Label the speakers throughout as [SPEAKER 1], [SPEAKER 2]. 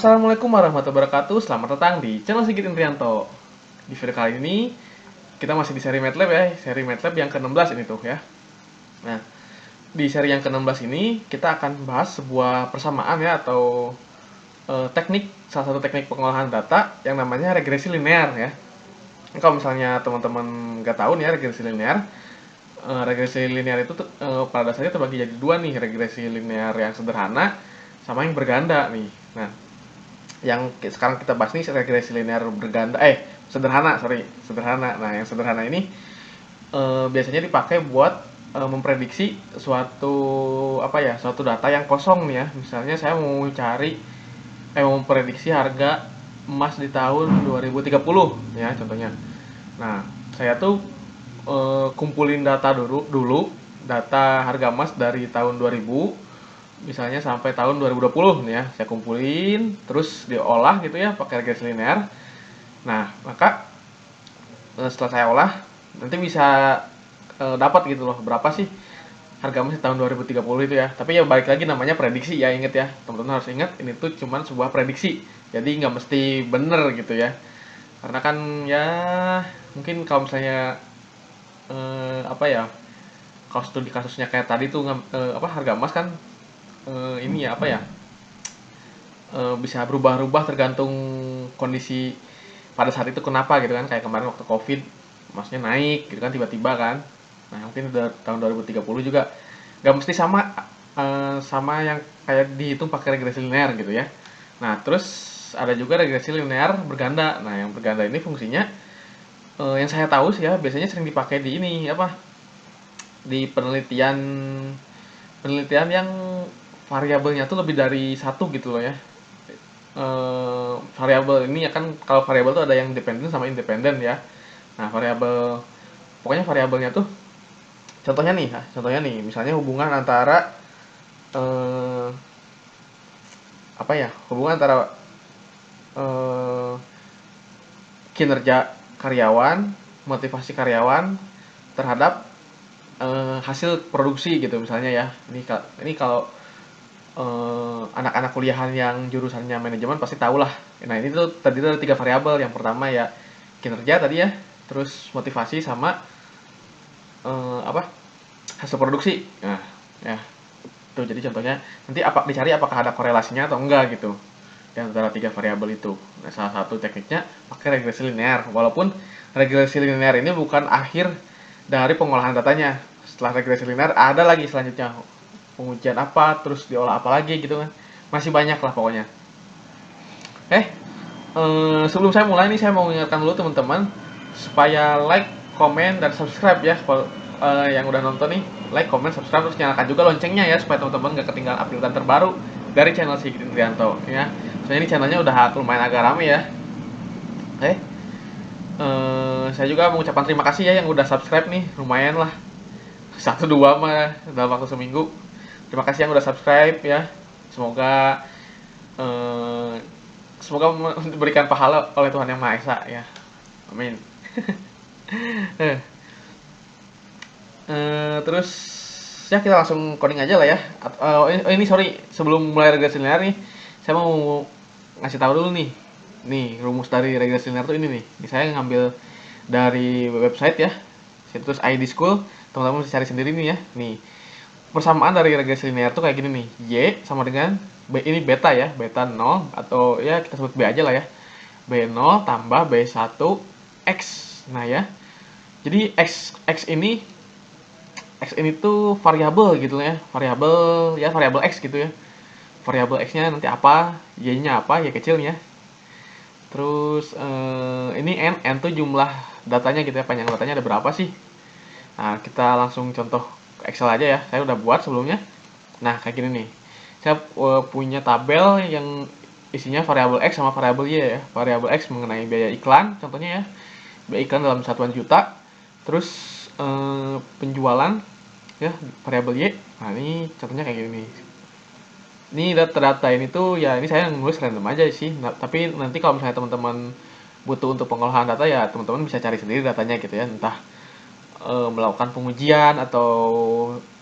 [SPEAKER 1] Assalamualaikum warahmatullahi wabarakatuh. Selamat datang di channel Sigit Indrianto. Di video kali ini kita masih di seri MATLAB ya, seri MATLAB yang ke-16 ini tuh ya. Nah, di seri yang ke-16 ini kita akan bahas sebuah persamaan ya atau teknik, salah satu teknik pengolahan data yang namanya regresi linear ya. Kalau misalnya teman-teman nggak tahu nih ya regresi linear itu pada dasarnya terbagi jadi dua nih, regresi linear yang sederhana sama yang berganda nih. Nah, yang sekarang kita bahas nih regresi linear berganda sederhana. Nah, yang sederhana ini biasanya dipakai buat memprediksi suatu data yang kosong nih ya. Misalnya saya mau memprediksi harga emas di tahun 2030 ya contohnya. Nah, saya tuh kumpulin data dulu data harga emas dari tahun 2000 misalnya sampai tahun 2020 nih ya, saya kumpulin terus diolah gitu ya pakai regresi linear. Nah, maka setelah saya olah nanti bisa dapat gitu loh berapa sih harga emas di tahun 2030 itu ya. Tapi ya balik lagi namanya prediksi ya, inget ya. Teman-teman harus ingat ini tuh cuman sebuah prediksi. Jadi nggak mesti bener gitu ya. Karena kan ya mungkin kalau misalnya apa ya, kalau studi kasusnya kayak tadi tuh harga emas kan ini ya apa ya, bisa berubah-ubah tergantung kondisi pada saat itu kenapa gitu kan, kayak kemarin waktu covid maksudnya naik gitu kan tiba-tiba kan. Nah mungkin udah tahun 2030 juga nggak mesti sama yang kayak dihitung pakai regresi linear gitu ya. Nah terus ada juga regresi linear berganda. Nah yang berganda ini fungsinya yang saya tahu sih ya biasanya sering dipakai di ini apa, di penelitian penelitian yang variabelnya tuh lebih dari satu gitu loh ya. Variabel ini ya kan, kalau variabel tuh ada yang dependen sama independen ya. Nah pokoknya variabelnya tuh contohnya nih misalnya hubungan antara eh, hubungan antara eh, kinerja karyawan, motivasi karyawan terhadap hasil produksi gitu misalnya ya. Ini kalau anak-anak kuliahan yang jurusannya manajemen pasti tahu lah. Nah ini tuh tadi ada tiga variabel. Yang pertama ya kinerja tadi ya, terus motivasi sama apa, hasil produksi. Nah ya tuh jadi contohnya nanti dicari apakah ada korelasinya atau enggak gitu di antara tiga variabel itu. Nah salah satu tekniknya pakai regresi linear. Walaupun regresi linear ini bukan akhir dari pengolahan datanya. Setelah regresi linear ada lagi selanjutnya pengujian apa, terus diolah apa lagi gitu kan, masih banyak lah pokoknya. eh Sebelum saya mulai nih saya mau mengingatkan dulu teman-teman supaya like, komen, dan subscribe ya. Kalau yang udah nonton nih, like, komen, subscribe, terus nyalakan juga loncengnya ya supaya teman-teman gak ketinggalan updatean terbaru dari channel Sigit Indrianto ya. Soalnya ini channelnya udah lumayan agak rame ya. eh saya juga mengucapkan terima kasih ya yang udah subscribe nih, lumayan lah, satu dua mah dalam waktu seminggu. Terima kasih yang udah subscribe ya. Semoga eh, semoga diberikan pahala oleh Tuhan Yang Maha Esa ya. Amin. eh, Terus ya kita langsung coding aja lah ya. Ini sorry, sebelum mulai regresi linear nih, saya mau ngasih tahu dulu nih. Nih rumus dari regresi linear tuh ini nih. Ini saya ngambil dari website ya, situs ID School. Teman-teman bisa cari sendiri nih ya. Nih persamaan dari regresi linear tuh kayak gini nih. Y sama dengan B, ini beta ya, beta 0 atau ya kita sebut B aja lah ya. B0 tambah B1 X. Nah ya. Jadi X ini tuh variabel gitu ya. Variabel X gitu ya. Variabel X-nya nanti apa, Y-nya apa, Y kecilnya. Terus ini N tuh jumlah datanya gitu ya, panjang datanya ada berapa sih. Nah, kita langsung contoh Excel aja ya. Saya udah buat sebelumnya. Nah, kayak gini nih. Saya punya tabel yang isinya variabel X sama variabel Y ya. Variabel X mengenai biaya iklan, contohnya ya. Biaya iklan dalam satuan juta. Terus penjualan ya, variabel Y. Nah, ini contohnya kayak gini nih. Ini data-data ini tuh ya, ini saya nulis random aja sih. Nah, tapi nanti kalau misalnya teman-teman butuh untuk pengolahan data ya teman-teman bisa cari sendiri datanya gitu ya. Entah melakukan pengujian atau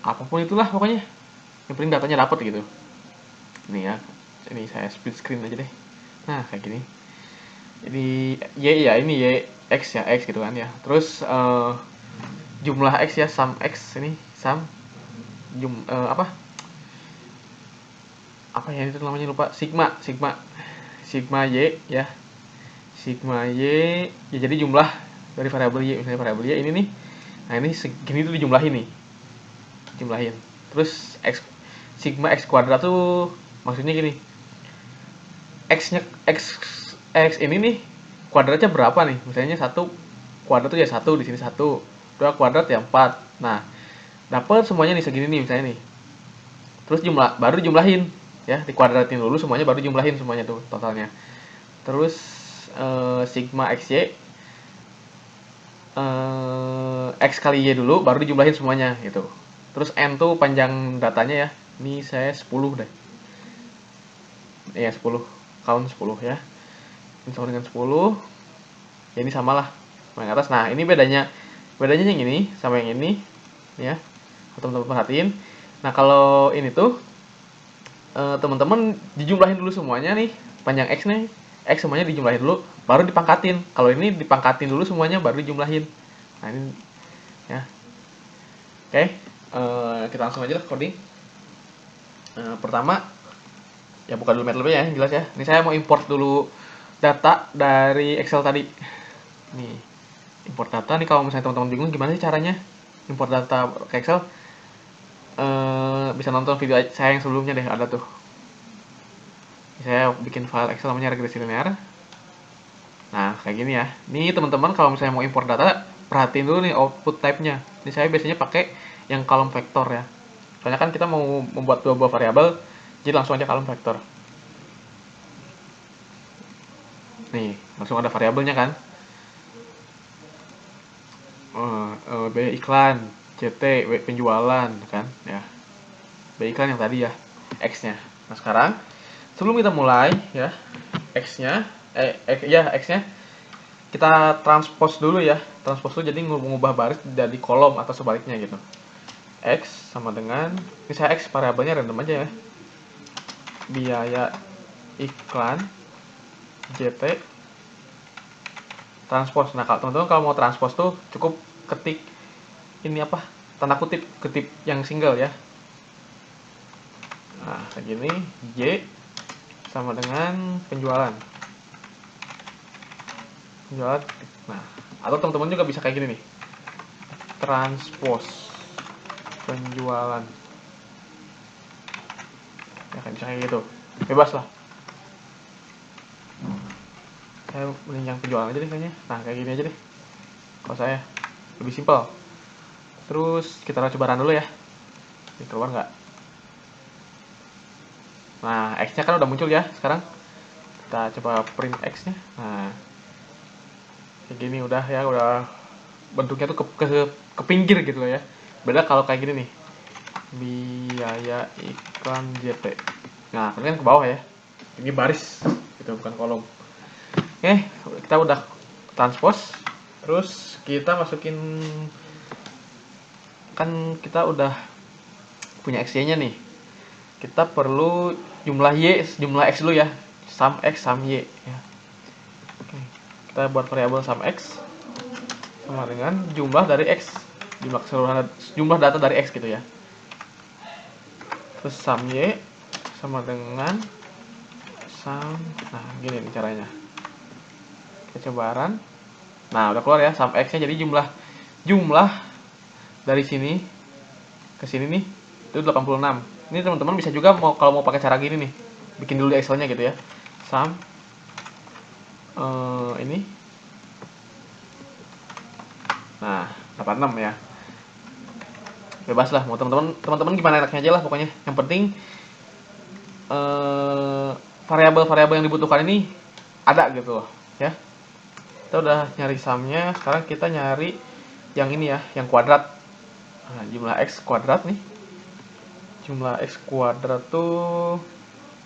[SPEAKER 1] apapun itulah pokoknya, yang penting datanya dapat gitu. Ini ya, ini saya split screen aja deh. Nah, kayak gini. Jadi Y ya, ini Y X ya, X gitu kan ya. Terus jumlah X ya, sum X ini, sum apa? Apa ya itu namanya, lupa. Sigma, sigma. Sigma Y ya. Sigma Y ya, jadi jumlah dari variabel Y, misalnya variabel Y ini nih. Nah, ini segini tuh dijumlahin nih. Jumlahin. Terus X, sigma X kuadrat tuh maksudnya gini. X-nya X ini nih kuadratnya berapa nih? Misalnya satu kuadrat tuh ya satu, di sini satu, dua kuadrat ya 4. Nah, dapat semuanya nih segini nih misalnya nih. Terus baru jumlahin ya, dikuadratin dulu semuanya, baru jumlahin semuanya tuh totalnya. Terus sigma xy x kali y dulu, baru dijumlahin semuanya gitu. Terus n tuh panjang datanya ya. Ini saya 10 deh. Iya 10, count 10 ya. Ini sama dengan 10. Ya ini samalah sama yang atas. Nah, ini bedanya yang ini sama yang ini ya. Teman-teman perhatiin. Nah, kalau ini tuh teman-teman dijumlahin dulu semuanya nih, panjang x nih, x semuanya dijumlahin dulu, baru dipangkatin. Kalau ini dipangkatin dulu semuanya, baru dijumlahin. Nah, ini ya. Oke, kita langsung aja lah coding. Pertama, ya buka dulu MATLAB ya, jelas ya. Ini saya mau import dulu data dari Excel tadi. Nih, import data nih, kalau misalnya teman-teman bingung gimana sih caranya import data ke Excel, bisa nonton video saya yang sebelumnya deh, ada tuh. Saya bikin file Excel namanya regresi linear. Nah, kayak gini ya. Nih teman-teman, kalau misalnya mau import data, perhatiin dulu nih output type-nya. Ini saya biasanya pakai yang kolom vektor ya. Soalnya kan kita mau membuat dua buah variabel, jadi langsung aja kolom vektor. Nih, langsung ada variabelnya kan. B iklan, CT, W penjualan kan ya. B iklan yang tadi ya, X-nya. Nah, sekarang sebelum kita mulai ya, X-nya X-nya kita transpose dulu ya. Transpose dulu, jadi mengubah baris dari kolom atau sebaliknya gitu. X sama dengan, ini saya X variabelnya random aja ya. Biaya iklan JT transpose. Nah, kalau teman-teman kalau mau transpose tuh cukup ketik ini apa? Tanda kutip, ketik yang single ya. Nah, kayak gini, Y sama dengan penjualan. Penjualan. Nah, atau teman-teman juga bisa kayak gini nih. Transpose penjualan. Ya kan bisa kayak gitu. Bebas lah. Saya mending yang penjualan aja deh kayaknya. Nah, kayak gini aja deh. Kalau saya lebih simpel. Terus kita coba run dulu ya. Ini keluar nggak? Nah, X-nya kan udah muncul ya sekarang. Kita coba print X-nya. Nah, kayak gini udah ya, udah bentuknya tuh ke pinggir gitu loh ya. Beda kalau kayak gini nih. Biaya iklan JT. Nah, ini kan ke bawah ya. Ini baris, gitu bukan kolom. Oke, kita udah transpose. Terus kita masukin, kan kita udah punya X-nya nih. Kita perlu jumlah Y, jumlah X dulu ya. Sum X, sum Y ya. Oke, kita buat variabel sum X sama dengan jumlah dari X, jumlah keseluruhan, jumlah data dari X gitu ya. Terus sum Y sama dengan sum, nah gini nih caranya. Kita coba run. Nah, udah keluar ya sum X-nya, jadi jumlah dari sini ke sini nih itu 86. Ini teman-teman bisa juga kalau mau pakai cara gini nih, bikin dulu Excel-nya gitu ya. Sum ini, nah 86 ya. Bebas lah, mau teman-teman gimana enaknya aja lah pokoknya. Yang penting variabel-variabel yang dibutuhkan ini ada gitu loh ya. Kita udah nyari sumnya, sekarang kita nyari yang ini ya, yang kuadrat. Nah, jumlah X kuadrat nih. Jumlah X kuadrat tuh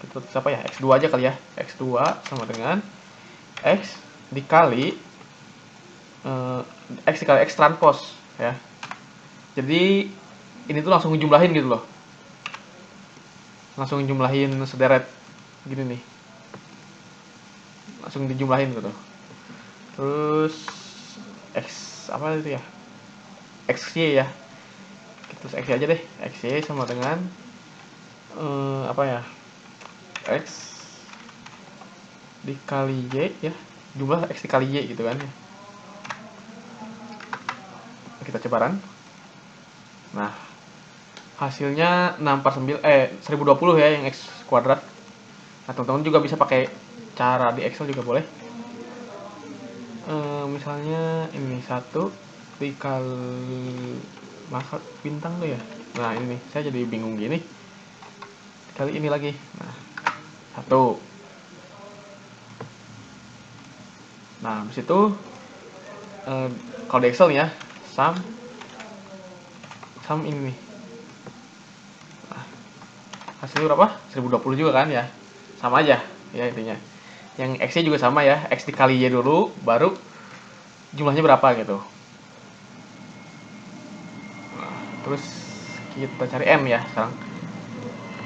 [SPEAKER 1] kita tulis apa ya? X2 aja kali ya. X2 sama dengan X dikali X dikali X transpose ya. Jadi ini tuh langsung jumlahin gitu loh. Langsung jumlahin sederet gini nih. langsung dijumlahin gitu. Terus x apa itu ya, xy ya, terus xy aja deh. Xy sama dengan apa ya, x dikali y ya, jumlah x dikali y gitu kan ya. Kita coba run. Nah, hasilnya 6/9 1020 ya, yang x kuadrat. Nah, teman-teman juga bisa pakai cara di Excel juga boleh. Misalnya ini 1 dikali masa bintang tuh ya. Nah, ini nih, saya jadi bingung gini. Kali ini lagi. Nah, 1. Nah, habis itu kalau di Excel nih ya, sum ini nih. Nah, hasilnya berapa? 1020 juga kan ya. Sama aja ya intinya. Yang X-nya juga sama ya, X dikali Y dulu, baru jumlahnya berapa gitu. Nah, terus kita cari N ya sekarang.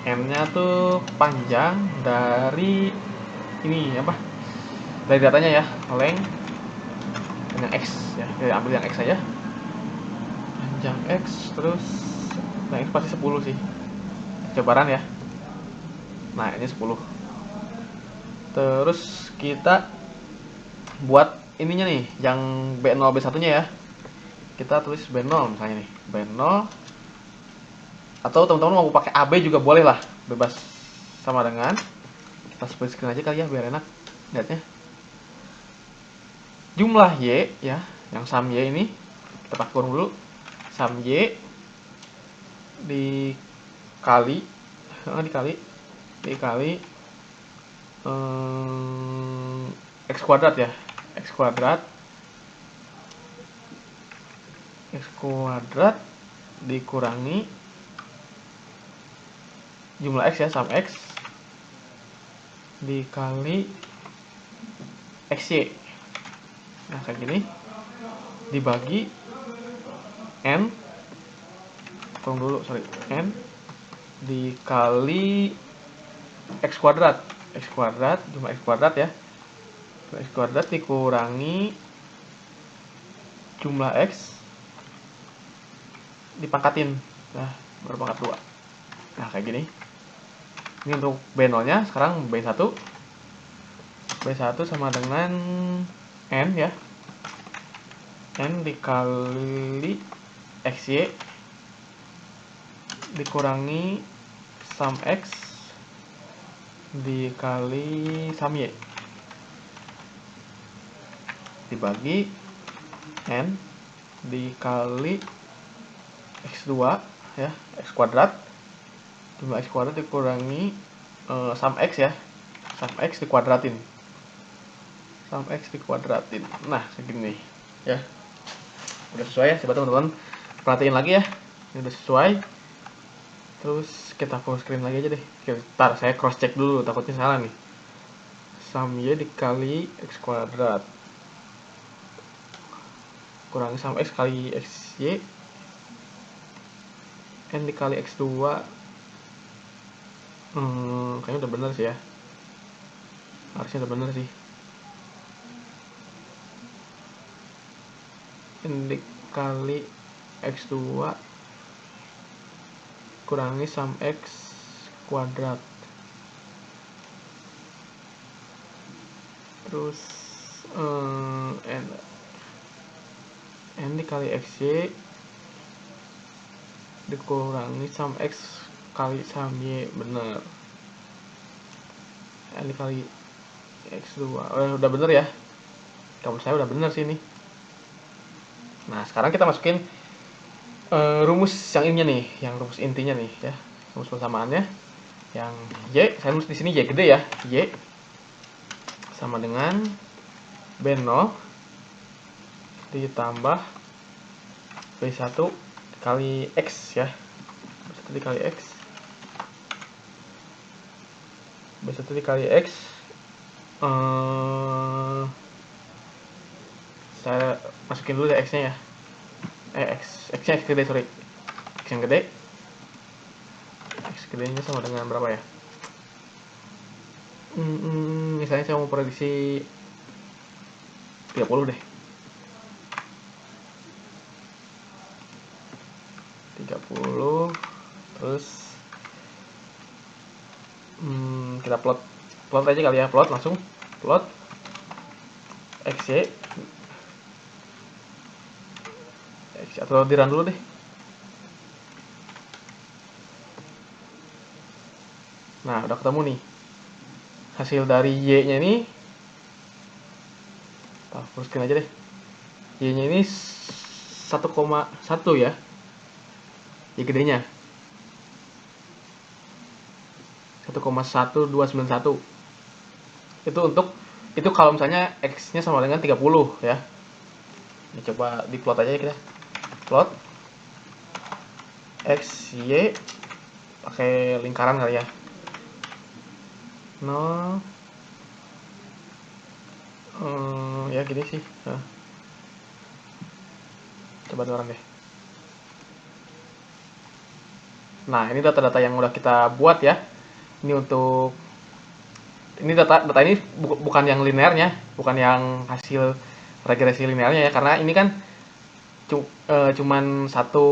[SPEAKER 1] N-nya tuh panjang dari ini apa? Dari datanya ya, length dengan X ya. Kita ambil yang X aja. Panjang X, terus nah ini pasti 10 sih. Cobaran ya. Nah, ini 10. Terus kita buat ininya nih, yang B0 B1-nya ya. Kita tulis B0 misalnya nih, B0, atau teman-teman mau pakai AB juga boleh lah, bebas. Sama dengan kita split screen aja kali ya biar enak lihatnya. Jumlah Y ya, yang sum Y ini kita pakai kurung dulu. Sum Y dikali X kuadrat ya, X kuadrat dikurangi jumlah X ya, sum X dikali XY. Nah, kayak gini dibagi N, kurang dulu, sorry, N dikali X kuadrat, jumlah X kuadrat ya, X kuadrat dikurangi jumlah X dipangkatin, nah berpangkat 2. Nah, kayak gini. Ini untuk B0 nya. Sekarang B1 sama dengan N ya, N dikali XY dikurangi sum X dikali sum Y dibagi N dikali X2 ya, X kuadrat, jumlah X kuadrat dikurangi sum X ya, sum X dikuadratin, nah segini ya, udah sesuai ya. Coba teman-teman perhatiin lagi ya, ini udah sesuai. Terus kita full screen lagi aja deh. Bentar, saya cross check dulu, takutnya salah nih. Sum Y dikali X kuadrat kurangi sum X kali XY, N dikali X2. Kayaknya udah bener sih ya, harusnya udah bener sih. N dikali X2 kurangi sum X kuadrat, terus N dikali XY dikurangi sum X kali sum Y, bener. N dikali X2, udah bener ya, kalau saya udah bener sih ini. Nah, sekarang kita masukin rumus yang ininya nih, yang rumus intinya nih ya, rumus persamaannya. Yang Y, saya tulis di sini Y gede ya, Y sama dengan B0 ditambah B1 dikali X ya, B1 dikali X, B1 dikali X. Saya masukin dulu ya X-nya ya, X-nya X gede, sorry, X yang gede, X gedenya sama dengan berapa ya, Misalnya saya mau prediksi 30 deh. 30 terus kita plot aja kali ya, plot langsung plot XY atau di run dulu deh. Nah, udah ketemu nih hasil dari Y nya ini, full screen aja deh. Y nya ini 1,1 ya, Y gedenya 1,1291. Itu kalau misalnya X nya sama dengan 30 ya. Ini coba di plot aja ya kita. Plot X, Y pakai lingkaran kali ya. 0 ya gini sih. Coba dorong deh. Nah, ini data-data yang udah kita buat ya. Ini data ini bukan yang linearnya, bukan yang hasil regresi linearnya ya, karena ini kan cuman satu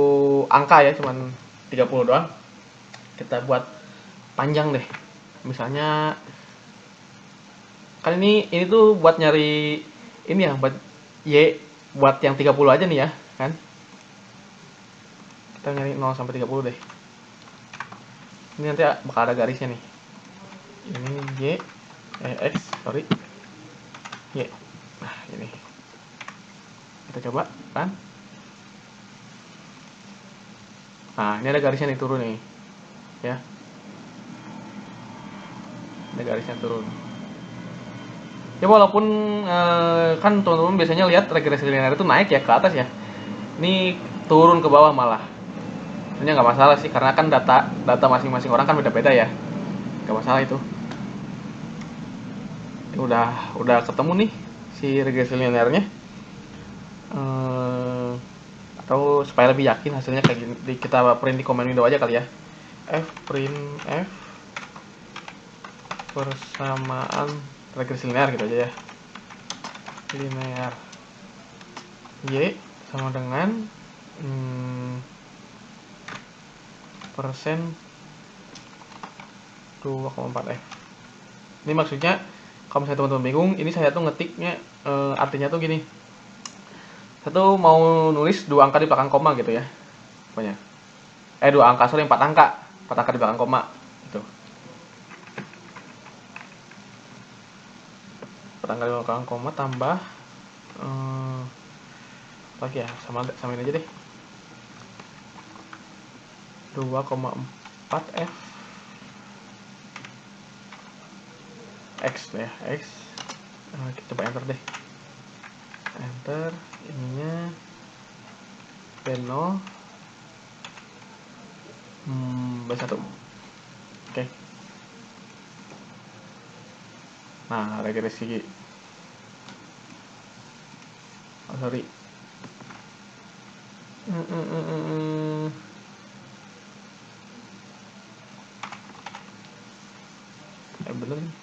[SPEAKER 1] angka ya, cuman 30 doang. Kita buat panjang deh. Misalnya kan ini tuh buat nyari ini ya, buat Y buat yang 30 aja nih ya, kan? Kita nyari 0 sampai 30 deh. Ini nanti bakal ada garisnya nih. Ini X, sorry. Y. Nah, ini. Kita coba, kan? Nah, ini ada garisnya nih turun nih. Ya. Ada garisnya turun. Ya walaupun kan teman-teman biasanya lihat regresi linear itu naik ya ke atas ya. Ini turun ke bawah malah. Ini nggak masalah sih, karena kan data masing-masing orang kan beda-beda ya. Nggak masalah itu. Ini udah ketemu nih si regresi linearnya. Atau supaya lebih yakin hasilnya kayak gini, kita print di command window aja kali ya. Print F persamaan regresi linear gitu aja ya. Linear Y sama dengan persen 2,4 F. Ini maksudnya kalau misalnya teman-teman bingung, ini saya tuh ngetiknya artinya tuh gini. Saya tuh mau nulis 2 angka di belakang koma gitu ya. Pokoknya. 2 angka, sorry 4 angka. 4 angka di belakang koma gitu. 4 angka di belakang koma tambah lagi ya, samain aja deh. 2,4 F X ya, X. Kita coba enter deh. Enter, ininya B0 B1. Oke. Nah, regresi. Oh, sorry. Bener nih.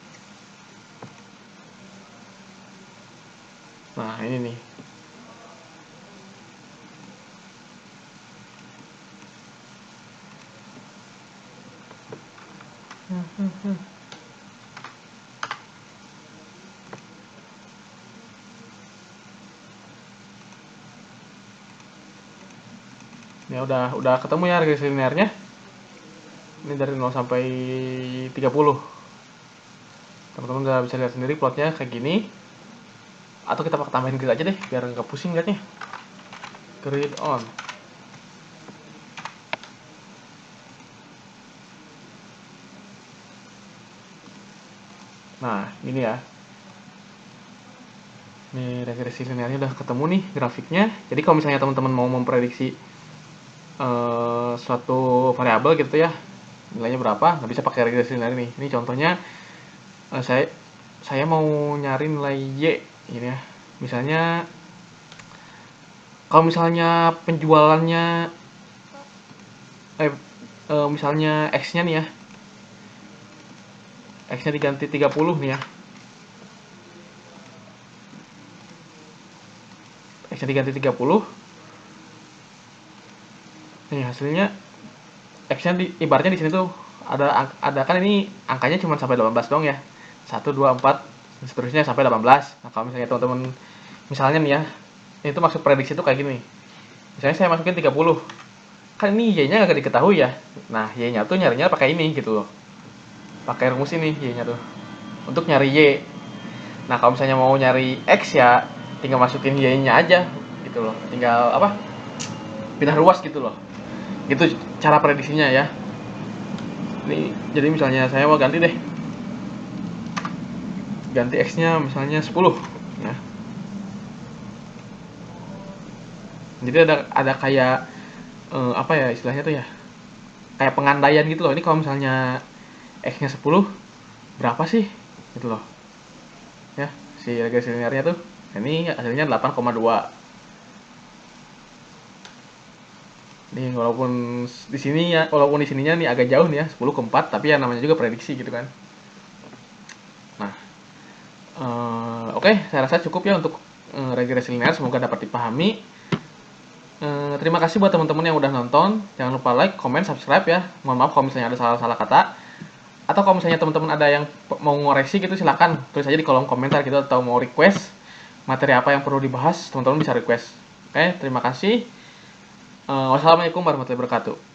[SPEAKER 1] Nah, ini nih. Ya udah ketemu ya regresi linearnya. Ini dari 0 sampai 30. Teman-teman udah bisa lihat sendiri plotnya kayak gini. Atau kita pakai tambahin grid aja deh biar nggak pusing liatnya. Grid on. Nah, ini ya. Ini regresi linearnya udah ketemu nih grafiknya. Jadi kalau misalnya teman-teman mau memprediksi suatu variabel gitu ya, nilainya berapa, nggak bisa pakai regresi linear ini. Ini contohnya saya mau nyari nilai Y ini ya. Misalnya kalau misalnya penjualannya misalnya X-nya nih ya. X-nya diganti 30 nih ya. X-nya diganti 30. Nih hasilnya X-nya ibaratnya di sini tuh ada kan ini angkanya cuma sampai 18 dong ya. 1 2 4 dan seterusnya sampai 18. Nah, kalau misalnya teman-teman misalnya nih ya, itu maksud prediksi itu kayak gini. Misalnya saya masukin 30. Kan ini Y-nya nggak diketahui ya. Nah, Y-nya tuh nyarinya pakai ini gitu loh. Pakai rumus ini Y-nya tuh. Untuk nyari Y. Nah, kalau misalnya mau nyari X ya tinggal masukin Y-nya aja gitu loh. Tinggal apa? Pindah ruas gitu loh. Gitu cara prediksinya ya. Ini jadi misalnya saya mau ganti deh. Ganti X-nya misalnya 10 ya. Jadi ada kayak apa ya istilahnya tuh ya? Kayak pengandaian gitu loh. Ini kalau misalnya X-nya 10 berapa sih? Gitu loh. Ya, si regresi linearnya tuh. Ini hasilnya 8,2. Nih walaupun di sininya nih agak jauh nih ya, 10 ke 4, tapi ya namanya juga prediksi gitu kan. Nah, oke, saya rasa cukup ya untuk regresi linear, semoga dapat dipahami. Terima kasih buat teman-teman yang udah nonton. Jangan lupa like, comment, subscribe ya. Mohon maaf kalau misalnya ada salah-salah kata. Atau kalau misalnya teman-teman ada yang mau ngoreksi gitu, silakan tulis aja di kolom komentar gitu, atau mau request materi apa yang perlu dibahas, teman-teman bisa request. Oke, terima kasih. Wassalamualaikum warahmatullahi wabarakatuh.